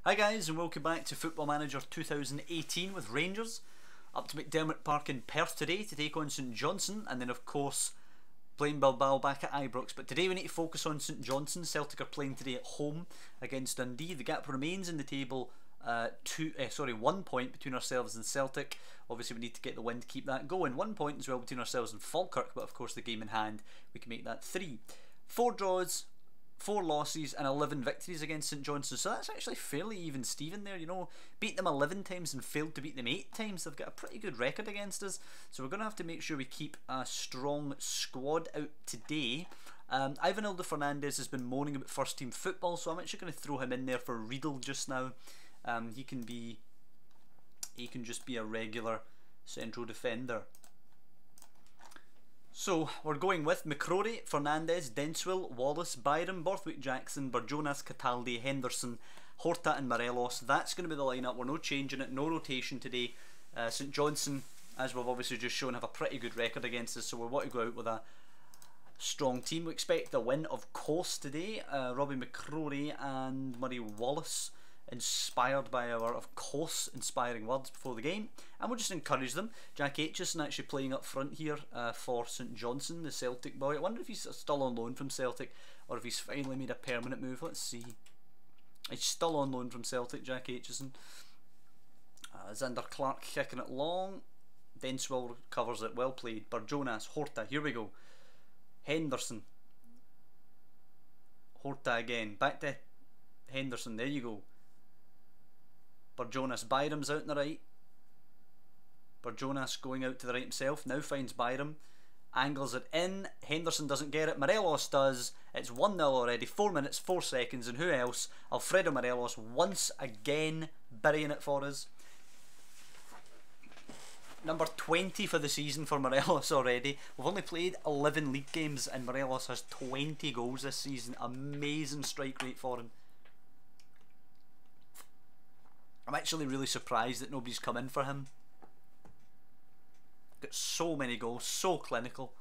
Hi guys, and welcome back to Football Manager 2018 with Rangers. Up to McDiarmid Park in Perth today to take on St Johnstone, and then of course playing Bilbao back at Ibrox. But today we need to focus on St Johnstone. Celtic are playing today at home against Dundee. The gap remains in the table 1 point between ourselves and Celtic. Obviously we need to get the win to keep that going. 1 point as well between ourselves and Falkirk, but of course the game in hand we can make that 3. 4 draws, 4 losses and 11 victories against St Johnstone, so that's actually fairly even Steven there, you know. Beat them 11 times and failed to beat them 8 times. They've got a pretty good record against us, so we're going to have to make sure we keep a strong squad out today. Ivanildo Fernandez has been moaning about first team football, so I'm actually going to throw him in there for Riedel just now. He can just be a regular central defender. So we're going with McCrory, Fernandez, Denswell, Wallace, Byram, Borthwick, Jackson, Barjonas, Cataldi, Henderson, Horta and Morelos. That's going to be the lineup. We're not changing it, no rotation today. St Johnstone, as we've obviously just shown, have a pretty good record against us, so we want to go out with a strong team. We expect the win, of course, today. Robbie McCrory and Murray Wallace, inspired by our, of course, inspiring words before the game, and we'll just encourage them. Jack Aitchison actually playing up front here for St Johnstone, the Celtic boy. I wonder if he's still on loan from Celtic or if he's finally made a permanent move. Let's see. He's still on loan from Celtic, Jack Aitchison. Zander Clark kicking it long. Denswell covers it, well played. Barjonas, Horta, here we go. Henderson. Horta again, back to Henderson, there you go. Barjonas, Byram's out on the right. Barjonas going out to the right himself, now finds Byram, angles it in, Henderson doesn't get it, Morelos does. It's 1-0 already, 4 minutes 4 seconds, and who else? Alfredo Morelos once again burying it for us. Number 20 for the season for Morelos already. We've only played 11 league games and Morelos has 20 goals this season. Amazing strike rate for him. I'm actually really surprised that nobody's come in for him. Got so many goals, so clinical.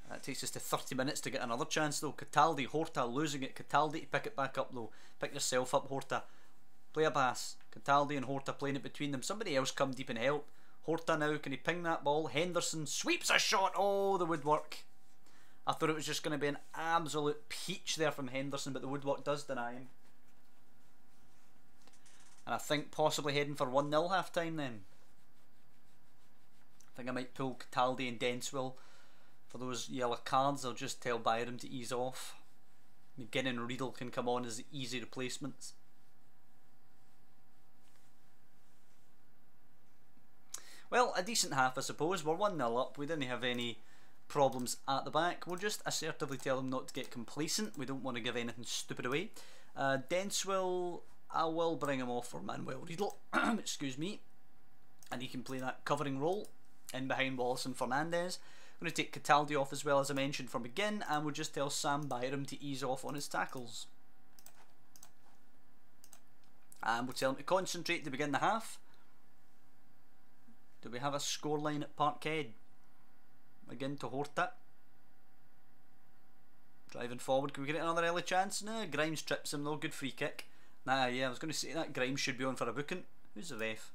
That takes us to 30 minutes to get another chance though. Cataldi, Horta losing it. Cataldi to pick it back up though. Pick yourself up, Horta. Play a pass. Cataldi and Horta playing it between them. Somebody else come deep and help. Horta now, can he ping that ball? Henderson sweeps a shot. Oh, the woodwork. I thought it was just going to be an absolute peach there from Henderson, but the woodwork does deny him. And I think possibly heading for 1-0 half time then. I think I might pull Cataldi and Denswell for those yellow cards. I'll just tell Byram to ease off. McGinn and Riedel can come on as easy replacements. Well, a decent half I suppose. We're 1-0 up. We didn't have any problems at the back. We'll just assertively tell them not to get complacent. We don't want to give anything stupid away. Denswell, I will bring him off for Manuel Riedel. Excuse me. And he can play that covering role in behind Wallace and Fernandez. I'm going to take Cataldi off as well, as I mentioned, from McGinn, and we'll just tell Sam Byram to ease off on his tackles. And we'll tell him to concentrate to begin the half. Do we have a scoreline at Parkhead? Again to Horta. Driving forward, can we get another early chance? No, Grimes trips him though, good free kick. Nah, yeah, I was going to say that Grimes should be on for a booking. Who's the ref?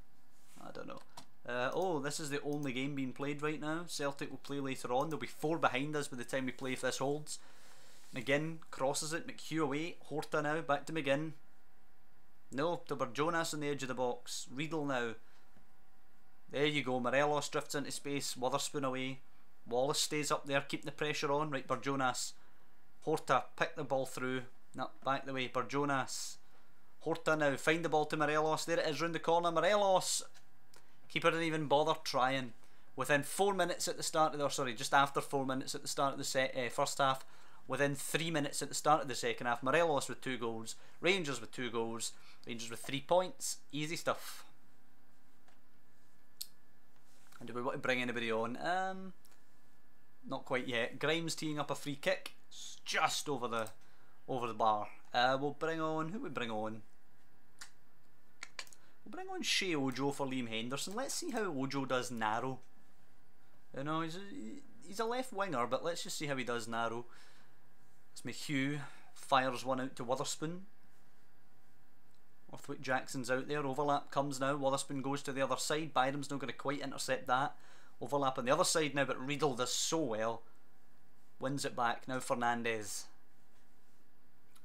I don't know. Oh, this is the only game being played right now. Celtic will play later on. There'll be 4 behind us by the time we play if this holds. McGinn crosses it, McHugh away. Horta now, back to McGinn. No, to Barjonas on the edge of the box. Riedel now. There you go, Morelos drifts into space, Witherspoon away. Wallace stays up there, keeping the pressure on. Right, Barjonas. Horta, pick the ball through. No, back the way, Barjonas. Horta now, find the ball to Morelos. There it is, round the corner. Morelos. Keeper didn't even bother trying. Within 4 minutes at the start of the, or sorry, just after 4 minutes at the start of the first half. Within 3 minutes at the start of the second half. Morelos with 2 goals. Rangers with 2 goals. Rangers with 3 points. Easy stuff. And do we want to bring anybody on? Not quite yet. Grimes teeing up a free kick. It's just over the bar. We'll bring on, who we bring on? We'll bring on Shea Ojo for Liam Henderson. Let's see how Ojo does narrow. You know, he's a left winger, but let's just see how he does narrow. Hugh fires one out to Witherspoon. Orthwick Jackson's out there. Overlap comes now. Witherspoon goes to the other side. Byram's not going to quite intercept that. Overlap on the other side now, but Riedel does so well. Wins it back. Now Fernandez.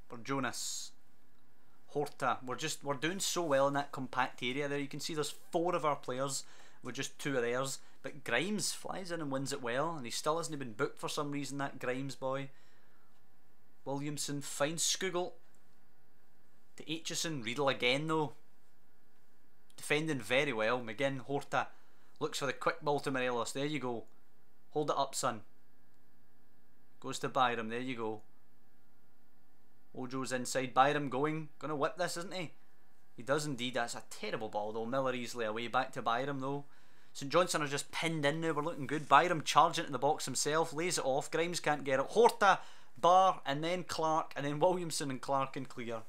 For Jonas. Horta. We're doing so well in that compact area there. You can see there's 4 of our players with just 2 of theirs. But Grimes flies in and wins it well, and he still hasn't been booked for some reason, that Grimes boy. Williamson finds Skugel. To Aitchison. Riedel again though. Defending very well. McGinn. Horta. Looks for the quick ball to Morelos. There you go. Hold it up, son. Goes to Byram. There you go. Ojo's inside. Byram going. Gonna whip this, isn't he? He does indeed. That's a terrible ball though. Miller easily away. Back to Byram though. St Johnstone are just pinned in now. We're looking good. Byram charging into the box himself. Lays it off. Grimes can't get it. Horta. Barr. And then Clark. And then Williamson and Clark and clear.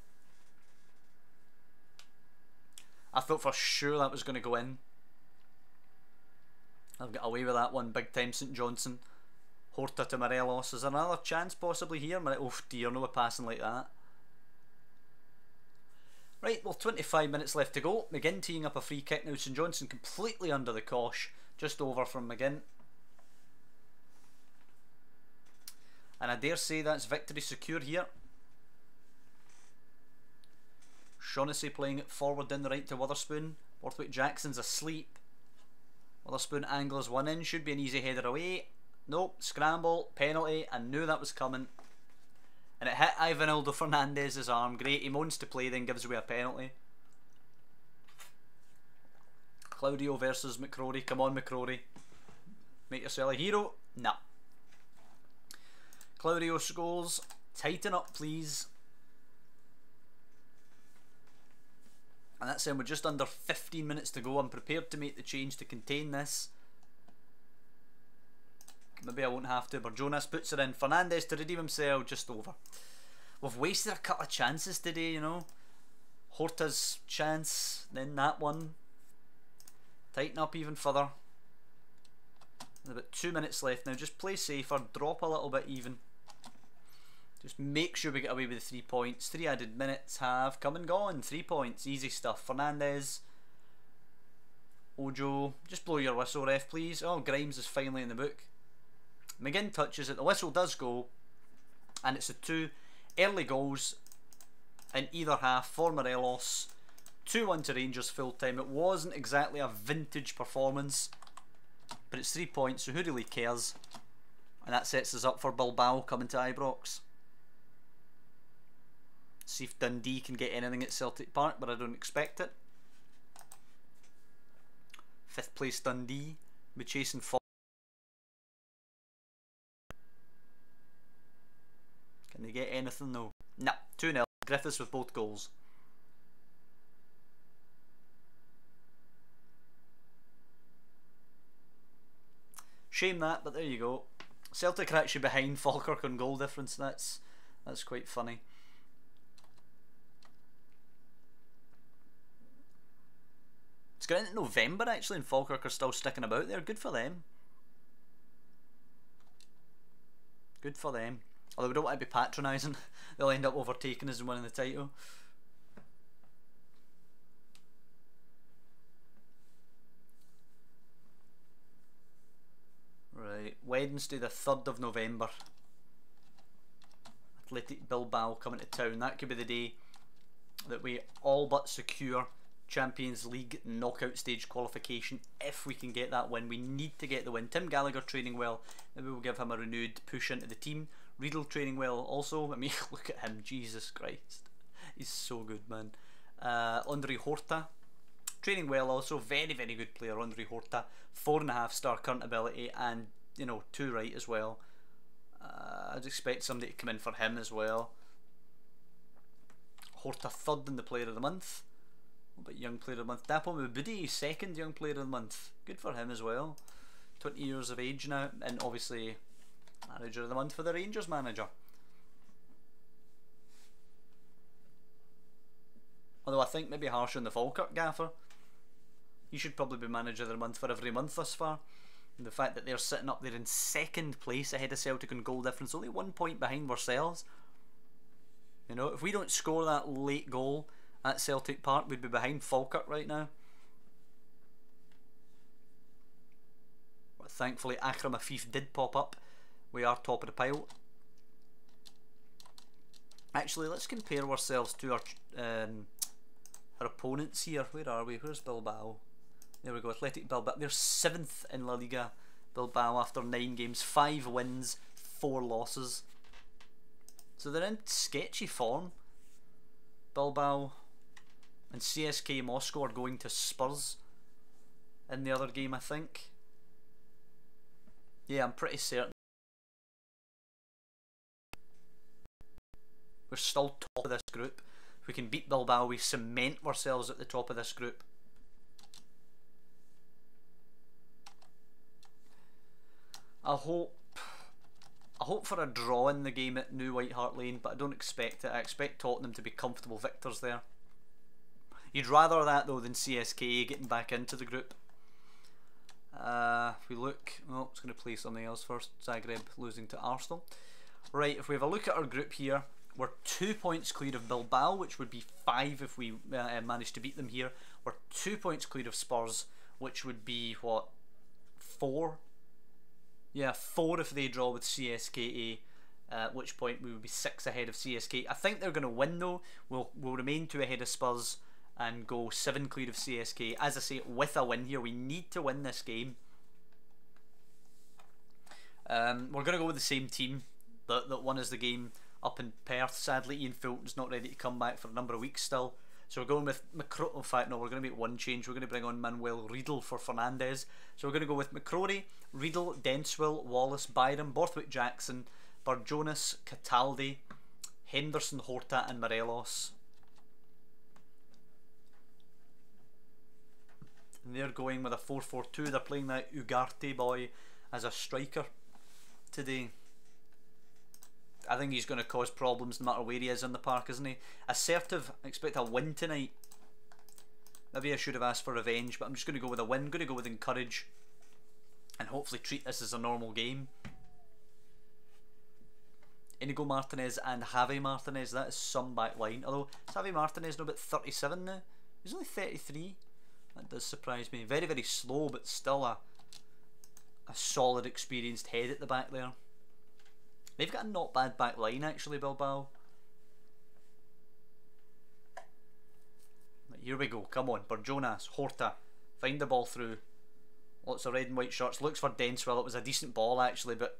I thought for sure that was going to go in. I've got away with that one big time. St Johnstone. Horta to Morelos. Is there another chance possibly here? Oh dear, no passing like that. Right, well 25 minutes left to go. McGinn teeing up a free kick now. St Johnstone completely under the cosh. Just over from McGinn. And I dare say that's victory secure here. Shaughnessy playing it forward down the right to Witherspoon. Orthwick Jackson's asleep. Witherspoon angles one in. Should be an easy header away. Nope. Scramble. Penalty. I knew that was coming. And it hit Ivanildo Fernandez's arm. Great. He moans to play, then gives away a penalty. Claudio versus McCrory. Come on, McCrory. Make yourself a hero. Nah. Claudio scores. Tighten up, please. And that's in with just under 15 minutes to go. I'm prepared to make the change to contain this. Maybe I won't have to, but Jonas puts it in. Fernandez to redeem himself, just over. We've wasted a couple of chances today, you know. Horta's chance, then that one. Tighten up even further. There's about 2 minutes left now. Just play safer, drop a little bit even. Just make sure we get away with the 3 points. 3 added minutes have come and gone. 3 points, easy stuff. Fernandez. Ojo. Just blow your whistle, ref, please. Oh, Grimes is finally in the book. McGinn touches it. The whistle does go. And it's the 2 early goals in either half for Morelos. 2-1 to Rangers full time. It wasn't exactly a vintage performance, but it's 3 points, so who really cares? And that sets us up for Bilbao coming to Ibrox. See if Dundee can get anything at Celtic Park, but I don't expect it. 5th place Dundee. Be chasing for. Can they get anything though? Nah, 2-0. Griffiths with both goals. Shame that, but there you go. Celtic are actually behind Falkirk on goal difference. That's quite funny. It's going into November actually, and Falkirk are still sticking about there. Good for them. Good for them. Although we don't want to be patronising. They'll end up overtaking us and winning the title. Right, Wednesday the 3rd of November. Athletic Bilbao coming to town. That could be the day that we all but secure Champions League knockout stage qualification. If we can get that win, we need to get the win. Tim Gallagher training well. Maybe we'll give him a renewed push into the team. Riedel training well also. I mean, look at him, Jesus Christ. He's so good, man. Andre Horta training well also. Very, very good player, Andre Horta. 4.5-star current ability and, you know, 2 right as well. I'd expect somebody to come in for him as well. Horta 3rd in the player of the month. What about young player of the month? Dapo Mabudi, 2nd young player of the month. Good for him as well. 20 years of age now, and obviously manager of the month for the Rangers manager. Although I think maybe harsh on the Falkirk gaffer. He should probably be manager of the month for every month thus far. The fact that they're sitting up there in second place ahead of Celtic on goal difference, only 1 point behind ourselves. You know, if we don't score that late goal at Celtic Park, we'd be behind Falkirk right now. But thankfully Akram Afif did pop up. We are top of the pile. Actually, let's compare ourselves to our opponents here. Where are we? Where's Bilbao? There we go, Athletic Bilbao. They're 7th in La Liga, Bilbao, after 9 games. 5 wins, 4 losses. So they're in sketchy form. Bilbao and CSK Moscow are going to Spurs in the other game, I think. Yeah, I'm pretty certain. We're still top of this group. If we can beat Bilbao, we cement ourselves at the top of this group. I hope for a draw in the game at New White Hart Lane, but I don't expect it. I expect Tottenham to be comfortable victors there. You'd rather that though than CSKA getting back into the group. If we look, oh, I was going to play something else first. Zagreb losing to Arsenal. Right, if we have a look at our group here, we're 2 points clear of Bilbao, which would be 5 if we manage to beat them here. We're 2 points clear of Spurs, which would be what, 4? Yeah, 4 if they draw with CSKA, at which point we would be 6 ahead of CSK. I think they're going to win though. We'll remain 2 ahead of Spurs and go 7 clear of CSK. As I say, with a win here, we need to win this game. We're going to go with the same team that won us the game up in Perth. Sadly, Ian Fulton's not ready to come back for a number of weeks still. So we're going with McCrory. In fact, no, we're going to make one change. We're going to bring on Manuel Riedel for Fernandez. So we're going to go with McCrory, Riedel, Denswell, Wallace, Byram, Borthwick Jackson, Burjonas, Cataldi, Henderson, Horta and Morelos. And they're going with a 4-4-2. They're playing that Ugarte boy as a striker today. I think he's going to cause problems no matter where he is in the park, isn't he? Assertive, I expect a win tonight. Maybe I should have asked for revenge, but I'm just going to go with a win. I'm going to go with encourage and hopefully treat this as a normal game. Inigo Martinez and Javi Martinez, that is some back line. Although, is Javi Martinez now about 37 now? He's only 33. That does surprise me. Very, very slow, but still a solid, experienced head at the back there. They've got a not bad back line actually, Bilbao. Right, here we go, come on, Burjonas, Horta, find the ball through. Lots of red and white shirts, looks for Denswell. It was a decent ball actually, but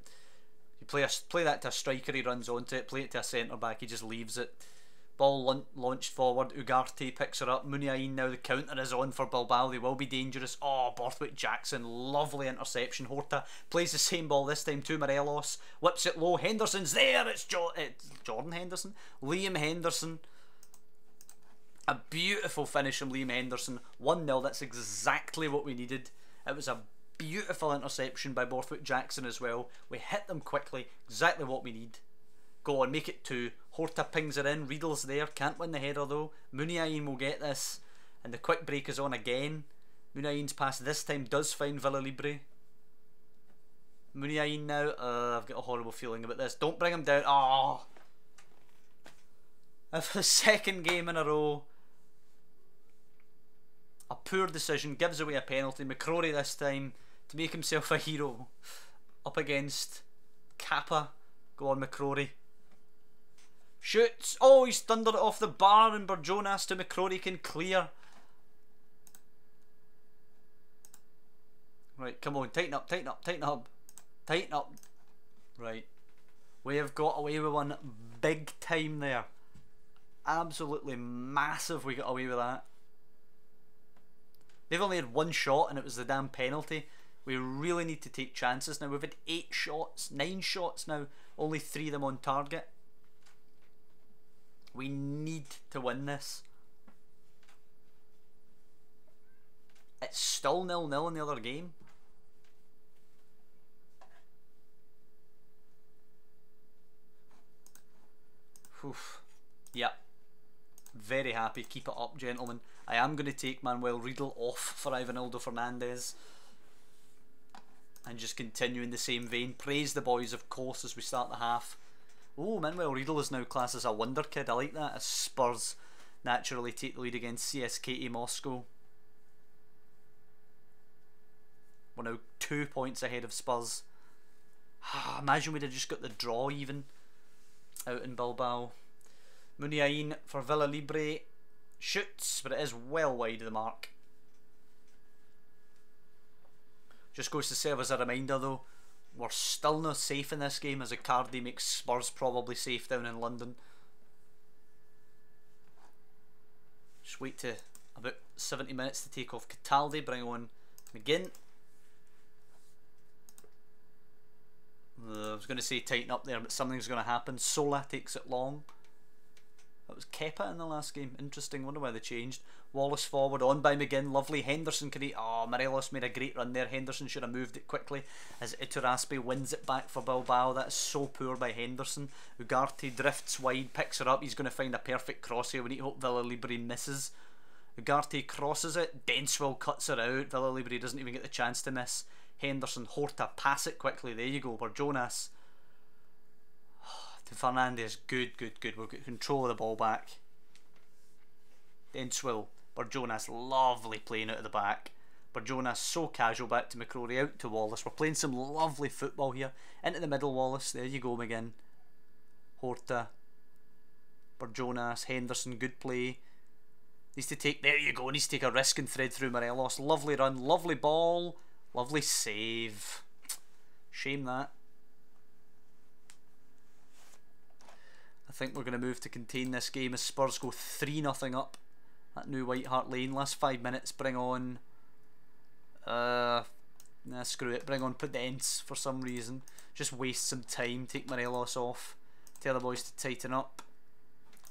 you play that to a striker, he runs onto it, play it to a centre back, he just leaves it. Ball launched forward, Ugarte picks her up, Muniain now, the counter is on for Bilbao, they will be dangerous. Oh, Borthwick Jackson, lovely interception. Horta plays the same ball this time to Morelos, whips it low, Henderson's there, it's Jordan Henderson? Liam Henderson. A beautiful finish from Liam Henderson, 1-0, that's exactly what we needed. It was a beautiful interception by Borthwick Jackson as well. We hit them quickly, exactly what we need. Go on, make it 2. Horta pings it in. Riedel's there. Can't win the header though. Muniain will get this. And the quick break is on again. Muniain's pass this time does find Villalibre. Muniain now. I've got a horrible feeling about this. Don't bring him down. Oh! For the second game in a row. A poor decision. Gives away a penalty. McCrory this time to make himself a hero. Up against Kappa. Go on, McCrory. Shoots. Oh, he's thundered it off the bar and Burjonas to McCrory can clear. Right, come on, tighten up, tighten up, tighten up. Tighten up. Right. We have got away with one big time there. Absolutely massive we got away with that. They've only had 1 shot and it was the damn penalty. We really need to take chances now. We've had 8 shots, 9 shots now. Only 3 of them on target. We need to win this. It's still 0-0 in the other game. Oof. Yep. Very happy. Keep it up, gentlemen. I am going to take Manuel Riedel off for Ivanildo Fernandez. And just continue in the same vein. Praise the boys, of course, as we start the half. Oh, Manuel Riedel is now classed as a wonder kid. I like that, as Spurs naturally take the lead against CSKA Moscow. We're now 2 points ahead of Spurs. Imagine we'd have just got the draw even out in Bilbao. Muniain for Villa Libre. Shoots, but it is well wide of the mark. Just goes to serve as a reminder though, we're still not safe in this game, as Icardi makes Spurs probably safe down in London. Just wait to about 70 minutes to take off Cataldi, bring on McGinn. I was going to say tighten up there, but something's going to happen. Sola takes it long. That was Kepa in the last game. Interesting, wonder why they changed. Wallace forward, on by McGinn. Lovely. Henderson can eat. Oh, Morelos made a great run there. Henderson should have moved it quickly as Iturraspe wins it back for Bilbao. That is so poor by Henderson. Ugarte drifts wide, picks her up. He's going to find a perfect cross here. We need to hope Villa Libre misses. Ugarte crosses it. Denswell cuts her out. Villa Libre doesn't even get the chance to miss. Henderson, Horta, pass it quickly. There you go. Jonas to Fernandes. Good. We'll get control of the ball back. Denswell. Jonas, lovely playing out of the back. Jonas so casual, back to McCrory, out to Wallace. We're playing some lovely football here. Into the middle, Wallace. There you go, McGinn. Horta. Jonas, Henderson, good play. Needs to take, there you go, needs to take a risk and thread through Morelos. Lovely run, lovely ball, lovely save. Shame that. I think we're going to move to contain this game as Spurs go 3-0 up at New White Hart Lane. Last 5 minutes, bring on screw it, bring on Podence for some reason. Just waste some time, take Morelos off, tell the boys to tighten up.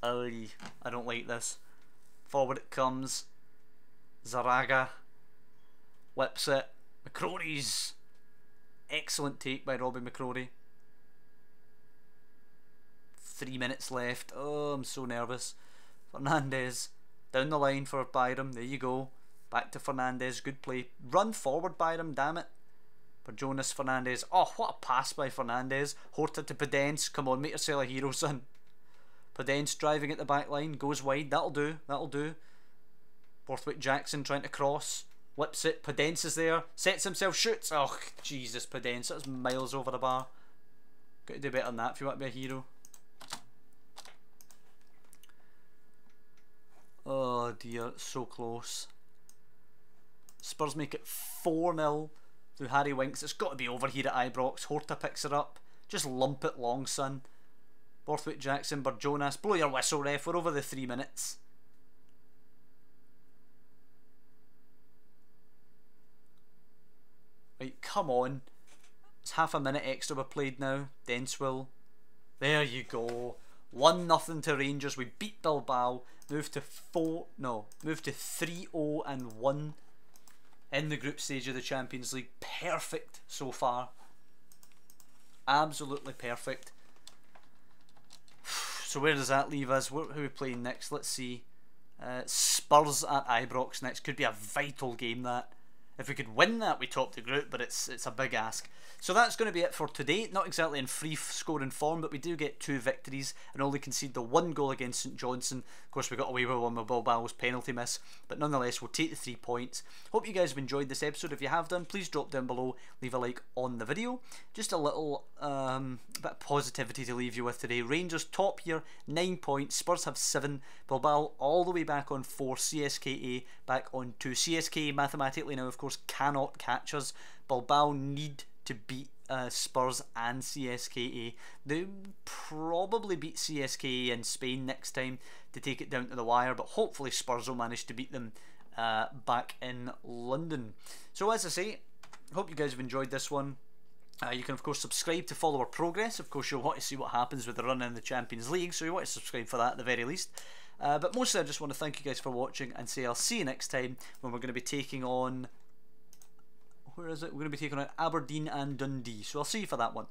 I don't like this. Forward it comes. Zaraga whips it. McCrory's excellent take by Robbie McCrory. 3 minutes left. Oh, I'm so nervous. Fernandes down the line for Byram. There you go. Back to Fernandes. Good play. Run forward, Byram. Damn it. For Jonas Fernandes. Oh, what a pass by Fernandes. Horta to Podence. Come on, make yourself a hero, son. Podence driving at the back line. Goes wide. That'll do. That'll do. Borthwick Jackson trying to cross. Whips it. Podence is there. Sets himself. Shoots. Oh, Jesus, Podence. That's miles over the bar. Got to do better than that if you want to be a hero. Oh dear, so close. Spurs make it 4-0 through Harry Winks. It's got to be over here at Ibrox. Horta picks it up. Just lump it long, son. Borthwick Jackson, Jonas. Blow your whistle, ref. We're over the 3 minutes. Right, come on. It's half a minute extra we've played now. Denswell. There you go. 1-0 to Rangers. We beat Bilbao. Move to 3-0-1 in the group stage of the Champions League. Perfect so far. Absolutely perfect. So where does that leave us? Who are we playing next? Let's see. Spurs at Ibrox next. Could be a vital game, that. If we could win that, we top the group, but it's a big ask. So that's going to be it for today. Not exactly in free scoring form, but we do get 2 victories and only concede the 1 goal against St Johnstone. Of course, we got away with one with Bilbao's penalty miss, but nonetheless, we'll take the 3 points. Hope you guys have enjoyed this episode. If you have done, please drop down below, leave a like on the video. Just a little bit of positivity to leave you with today. Rangers top here, 9 points. Spurs have 7. Bilbao all the way back on 4. CSKA back on 2. CSKA mathematically now, of course, cannot catch us. Bilbao need to beat Spurs and CSKA. They'll probably beat CSKA in Spain next time to take it down to the wire, but hopefully Spurs will manage to beat them back in London. So as I say, hope you guys have enjoyed this one. You can of course subscribe to follow our progress. Of course you'll want to see what happens with the run in the Champions League, so you want to subscribe for that at the very least. But mostly I just want to thank you guys for watching and say I'll see you next time when we're going to be taking on... Where is it? We're going to be taking on Aberdeen and Dundee. So I'll see you for that one.